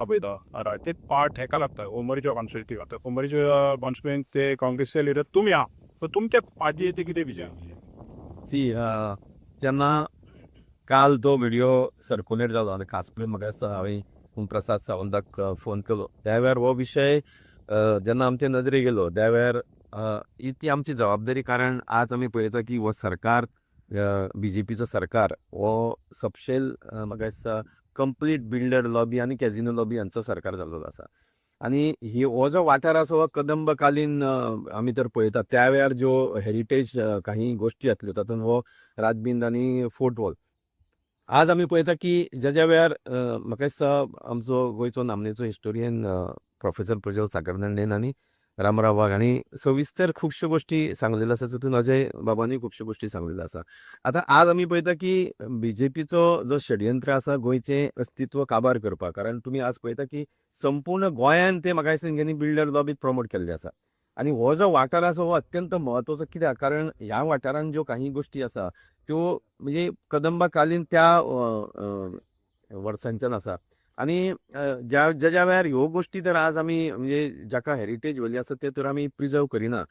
आपयता रायट ते पार्ट हेका लागता उमरीच्या कॉन्स्टिट्युएन्सी लागता उमरीच्या कॉन्स्टिट्युएन्सी ते काँग्रेसचे लिडर तुम्ही आहा सो तुमच्या पार्टयेचे कितें विचार सी जेन्ना काल तो व्हिडिओ सर्क्युलेट जालो आनी खास करून म्हाका हांवें प्रसाद सावंताक फोन केलो त्या वेळार हो विशय जेन्ना आमचे नजरेक गेलो त्या वेळार ही ती आमची जबाबदारी. कारण आज आमी पळयता की हो सरकार BJPचो सरकार हो सबशेल म्हाका दिसता कंप्लीट बिल्डर लॉबी आनी कॅझिनो लॉबी हांचो सरकार जाल्लो आसा. आनी हो जो वाठार आसा हो कदंबकालीन आमी तर पळयता त्या वेळार ज्यो हेरिटेज काही गोश्टी जातल्यो तातूंत हो राजबिंद आनी फोर्ट वॉल. आज आमी पळयता की ज्या वेळार म्हाका दिसता आमचो गोंयचो नामनेचो हिस्टोरियन प्रोफेसर प्रज्वल साकरनंडेन आनी रामराव वाघ हांणी सविस्तर खुबश्यो गोश्टी सांगलेल्यो आसा, तातूंत अजय बाबांनी खुबश्यो गोश्टी सांगलेल्यो आसा. आतां आज आमी पळयता की BJPचो जो षडयंत्र आसा गोंयचें अस्तित्व काबार करपाक, कारण तुमी आज पळयता की संपूर्ण गोंयांत ते म्हाका दिसता तेंच्यांनी बिल्डर लॉबी प्रमोट केल्ली आसा. आनी हो जो वाठार आसा हो अत्यंत म्हत्वाचो. कित्याक? कारण ह्या वाठारांत ज्यो काही गोश्टी आसा त्यो म्हणजे कदंबाकालीन त्या वर्सांच्यान आसा. आनी ज्या वेळार ह्यो गोश्टी तर आज आमी म्हणजे जाका हेरिटेज व्हरली आसा ते तर आमी प्रिजर्व करिना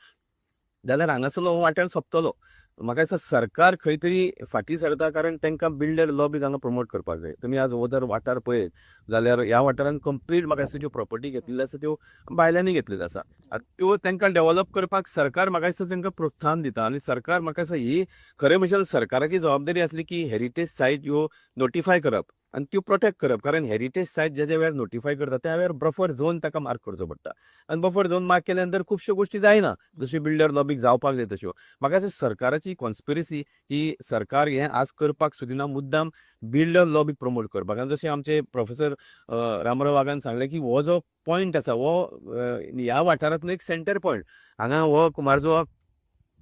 जाल्यार हांगासरलो हो वाठार सोंपतलो. म्हाका दिसता सरकार खंय तरी फाटीं सरता, कारण तांकां बिल्डर लॉबीक हांगा प्रमोट करपाक जाय. तुमी आज हो जर वाठार पळयत जाल्यार ह्या वाठारांत कंप्लीट म्हाका दिसता ज्यो प्रॉपर्टी घेतलेल्यो आसा त्यो भायल्यांनी घेतलेल्यो आसा. त्यो तांकां डेव्हलप करपाक सरकार म्हाका दिसता तांकां प्रोत्साहन दिता. आनी सरकार म्हाका दिसता ही खरें म्हणजे सरकाराची जबाबदारी आसली की हेरिटेज सायट ह्यो नोटिफाय करप आनी त्यो प्रोटेक्ट करप. कारण हेरिटेज सायट ज्या वेळार नोटिफाय करता त्या वेळार बफर झोन ताका मार्क करचो पडटा. आनी बफर झोन मार्क केल्या नंतर खुबश्यो गोश्टी जायना, जश्यो बिल्डर लॉबीक जावपाक जाय तश्यो. म्हाका दिसता सरकाराची कॉन्स्पिरसी ही सरकार हें आज करपाक सोदिना, मुद्दाम बिल्डर लॉबीक प्रमोट करपाक. आनी जशें आमचे प्रोफेसर रामराव वाघान सांगलें की हो जो पॉयंट आसा हो ह्या वाठारांतलो एक सेंटर पॉयंट. हांगा हो कुमारजुवा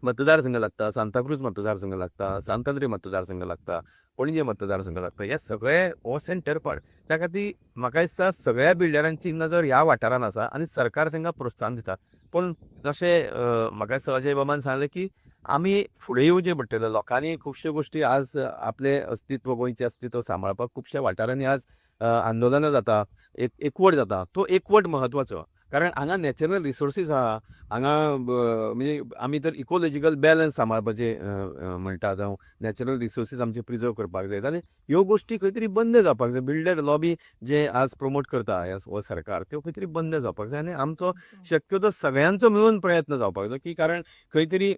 मतदारसंघ लागता, सांताक्रूज मतदारसंघ लागता, सांतांद्री मतदारसंघ लागता, पणजे मतदारसंघ लागता. हे सगळे हो सेंटर पॉयंट. त्या खातीर म्हाका दिसता सगळ्या बिल्डरांची नजर ह्या वाठारांत आसा आनी सरकार तांकां प्रोत्साहन दिता. पूण जशें म्हाका दिसता अजय बाबान सांगलें की आमी फुडें येवचें पडटलें. लोकांनी खुबश्यो गोश्टी आज आपलें अस्तित्व गोंयचें अस्तित्व सांबाळपाक खुबश्या वाठारांनी आज आंदोलनां जाता, एकवट जाता. तो एकवट म्हत्वाचो. कारण हांगा नॅचरल रिसोर्सीस आहा, हांगा म्हणजे आमी तर इकोलॉजिकल बॅलन्स सांबाळपाचें म्हणटा, जावं नॅचरल रिसोर्सीस आमचे प्रिजर्व करपाक जाय. आनी ह्यो गोश्टी खंय तरी बंद जावपाक जाय. बिल्डर लॉबी जे आज प्रमोट करता हो सरकार, त्यो खंय तरी बंद जावपाक जाय. आनी आमचो शक्यतो सगळ्यांचो मेळून प्रयत्न जावपाक जाय की कारण खंय तरी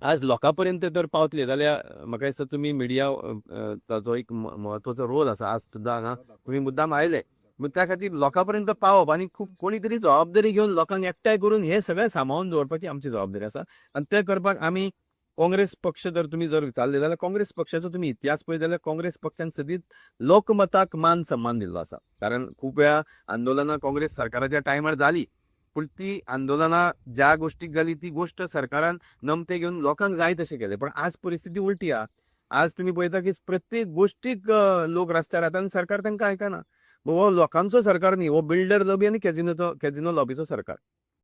आज लोकां पर्यंत तर पावतले जाल्यार म्हाका दिसता तुमी मिडिया ताचो एक म्हत्वाचो रोल आसा. आज सुद्दां हांगा तुमी मुद्दाम आयले, त्या खातीर लोकां पर्यंत पावप आनी खूब कोणी तरी जबाबदारी घेवन लोकांक एकठांय करून हें सगळें सांबाळून दवरपाची आमची जबाबदारी आसा. आनी तें करपाक आमी काँग्रेस पक्ष जर तुमी विचारले जाल्यार काँग्रेस पक्षाचो तुमी इतिहास पळयत जाल्यार काँग्रेस पक्षान सदींच लोकमताक मान सन्मान दिल्लो आसा. कारण खूब वेळा आंदोलनां काँग्रेस सरकाराच्या टायमार जाली, पूण ती आंदोलनां ज्या गोश्टीक जाली ती गोश्ट सरकारान नमते घेवन लोकांक जाय तशें केलें. पण आज परिस्थिती उलटी आहा. आज तुमी पळयता की प्रत्येक गोश्टीक लोक रस्त्यार येता आनी सरकार तांकां आयकना. हो लोकांचो सरकार न्ही, हो बिल्डर लॉबी आनी कॅझिनो लॉबीचो सरकार.